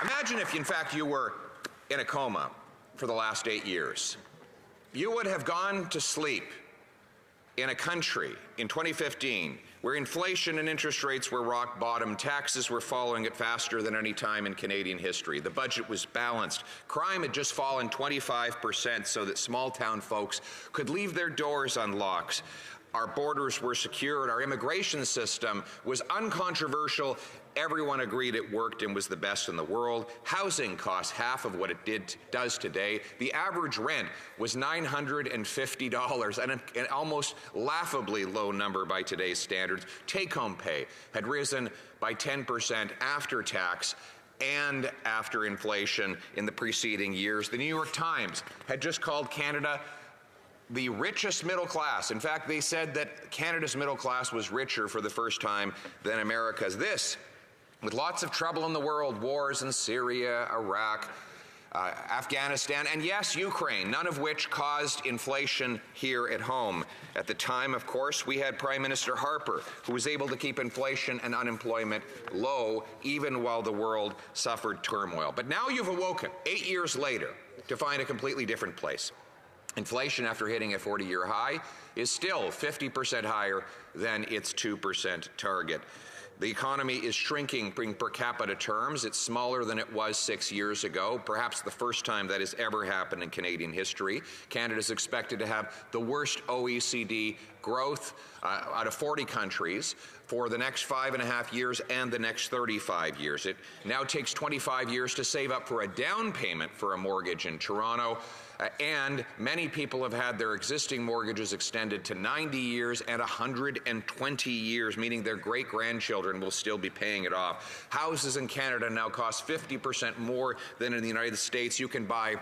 Imagine if, in fact, you were in a coma for the last 8 years. You would have gone to sleep in a country in 2015 where inflation and interest rates were rock bottom, taxes were falling at faster than any time in Canadian history, the budget was balanced, crime had just fallen 25% so that small town folks could leave their doors unlocked. Our borders were secured, our immigration system was uncontroversial, everyone agreed it worked and was the best in the world. Housing costs half of what it does today. The average rent was $950, an almost laughably low number by today's standards. Take-home pay had risen by 10% after tax and after inflation in the preceding years. The New York Times had just called Canada the richest middle class. In fact, they said that Canada's middle class was richer for the first time than America's. This, with lots of trouble in the world, wars in Syria, Iraq, Afghanistan, and yes, Ukraine, none of which caused inflation here at home. At the time, of course, we had Prime Minister Harper, who was able to keep inflation and unemployment low, even while the world suffered turmoil. But now you've awoken, 8 years later, to find a completely different place. Inflation, after hitting a 40-year high, is still 50% higher than its 2% target. The economy is shrinking in per capita terms. It's smaller than it was 6 years ago, perhaps the first time that has ever happened in Canadian history. Canada is expected to have the worst OECD growth out of 40 countries for the next 5.5 years and the next 35 years. It now takes 25 years to save up for a down payment for a mortgage in Toronto. And many people have had their existing mortgages extended to 90 years and 120 years, meaning their great-grandchildren will still be paying it off. Houses in Canada now cost 50% more than in the United States. You can buy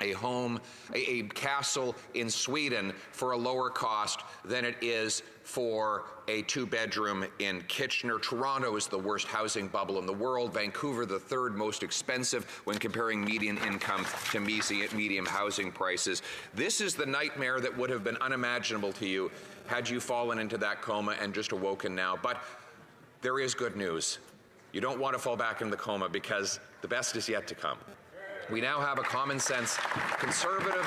a home, a castle in Sweden for a lower cost than it is for a 2-bedroom in Kitchener. Toronto is the worst housing bubble in the world. Vancouver, the third most expensive when comparing median income to medium housing prices. This is the nightmare that would have been unimaginable to you had you fallen into that coma and just awoken now. But there is good news. You don't want to fall back in the coma because the best is yet to come. We now have a common sense, conservative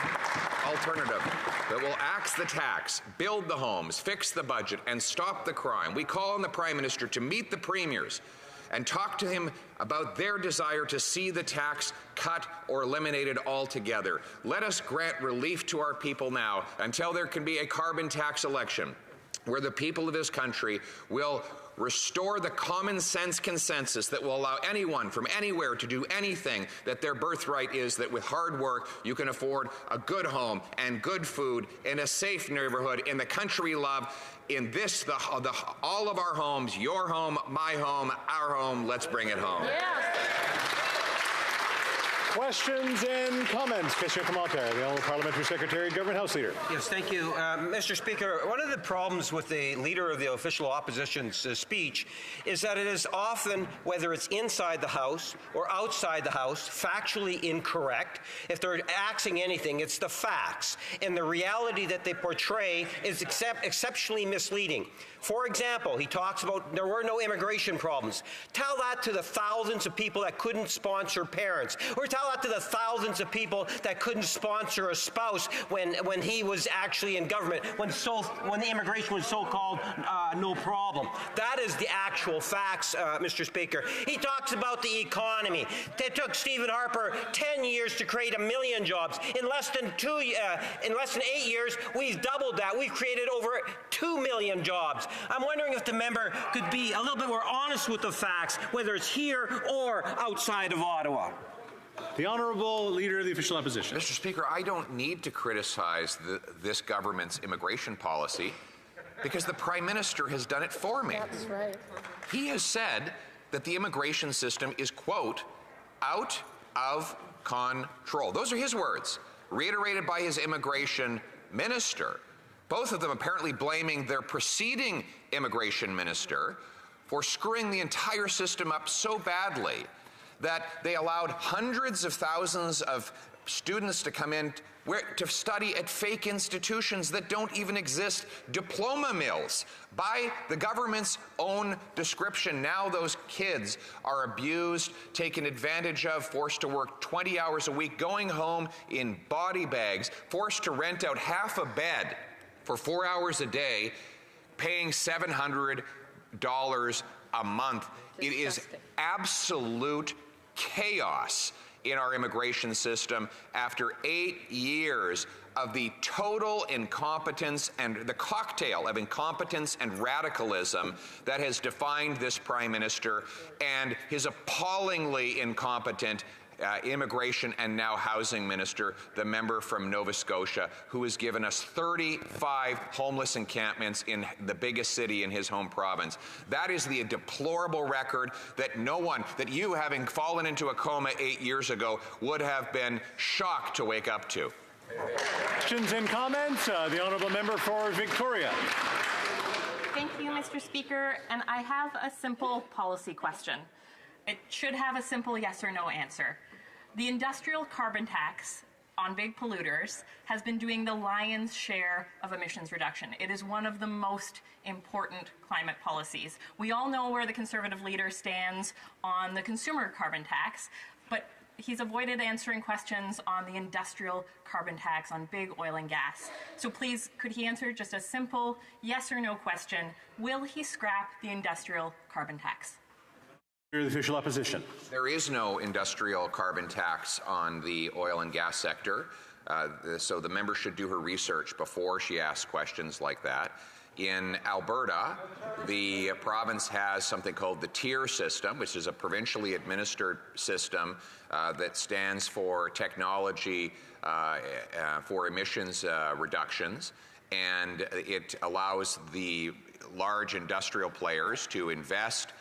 alternative that will axe the tax, build the homes, fix the budget, and stop the crime. We call on the Prime Minister to meet the premiers and talk to him about their desire to see the tax cut or eliminated altogether. Let us grant relief to our people now until there can be a carbon tax election where the people of this country will restore the common sense consensus that will allow anyone from anywhere to do anything, that their birthright is that with hard work you can afford a good home and good food in a safe neighborhood in the country we love, in this, all of our homes, your home, my home, our home. Let's bring it home. Yes. Questions and comments. Christian Kamalta, the Honourable Parliamentary Secretary, Government House Leader. Yes, thank you. Mr. Speaker, one of the problems with the Leader of the Official Opposition's speech is that it is often, whether it's inside the House or outside the House, factually incorrect. If they're axing anything, it's the facts. And the reality that they portray is exceptionally misleading. For example, he talks about there were no immigration problems. Tell that to the thousands of people that couldn't sponsor parents, or tell that to the thousands of people that couldn't sponsor a spouse when he was actually in government, when the immigration was so-called no problem. That is the actual facts, Mr. Speaker. He talks about the economy. It took Stephen Harper 10 years to create 1 million jobs. In less than 8 years, we've doubled that. We've created over 2 million jobs. I'm wondering if the member could be a little bit more honest with the facts, whether it's here or outside of Ottawa. The Honourable Leader of the Official Opposition. Mr. Speaker, I don't need to criticize this government's immigration policy because the Prime Minister has done it for me. That's right. He has said that the immigration system is, quote, out of control. Those are his words, reiterated by his immigration minister. Both of them apparently blaming their preceding immigration minister for screwing the entire system up so badly that they allowed hundreds of thousands of students to come in to study at fake institutions that don't even exist, diploma mills. By the government's own description, now those kids are abused, taken advantage of, forced to work 20 hours a week, going home in body bags, forced to rent out half a bed for 4 hours a day, paying $700 a month. It is absolute chaos in our immigration system after 8 years of the total incompetence and the cocktail of incompetence and radicalism that has defined this Prime Minister and his appallingly incompetent immigration and now housing minister, the member from Nova Scotia, who has given us 35 homeless encampments in the biggest city in his home province. That is the deplorable record that no one, that you, having fallen into a coma 8 years ago, would have been shocked to wake up to. Questions and comments? The honourable member for Victoria. Thank you, Mr. Speaker. And I have a simple policy question. It should have a simple yes or no answer. The industrial carbon tax on big polluters has been doing the lion's share of emissions reduction. It is one of the most important climate policies. We all know where the Conservative leader stands on the consumer carbon tax, but he's avoided answering questions on the industrial carbon tax on big oil and gas. So please, could he answer just a simple yes or no question? Will he scrap the industrial carbon tax? Leader of the Official Opposition. There is no industrial carbon tax on the oil and gas sector, so the member should do her research before she asks questions like that. In Alberta, the province has something called the TIER system, which is a provincially administered system that stands for Technology for Emissions Reductions, and it allows the large industrial players to invest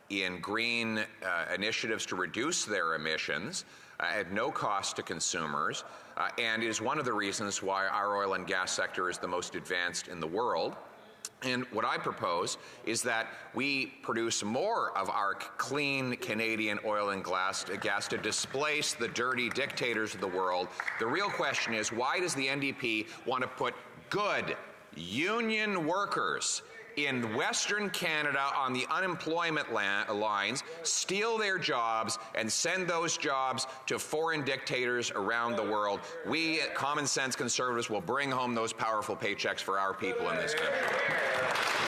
in green initiatives to reduce their emissions at no cost to consumers, and is one of the reasons why our oil and gas sector is the most advanced in the world. And what I propose is that we produce more of our clean Canadian oil and gas to displace the dirty dictators of the world. The real question is, why does the NDP want to put good union workers in Western Canada on the unemployment lines, steal their jobs, and send those jobs to foreign dictators around the world? We, common sense Conservatives, will bring home those powerful paychecks for our people in this country.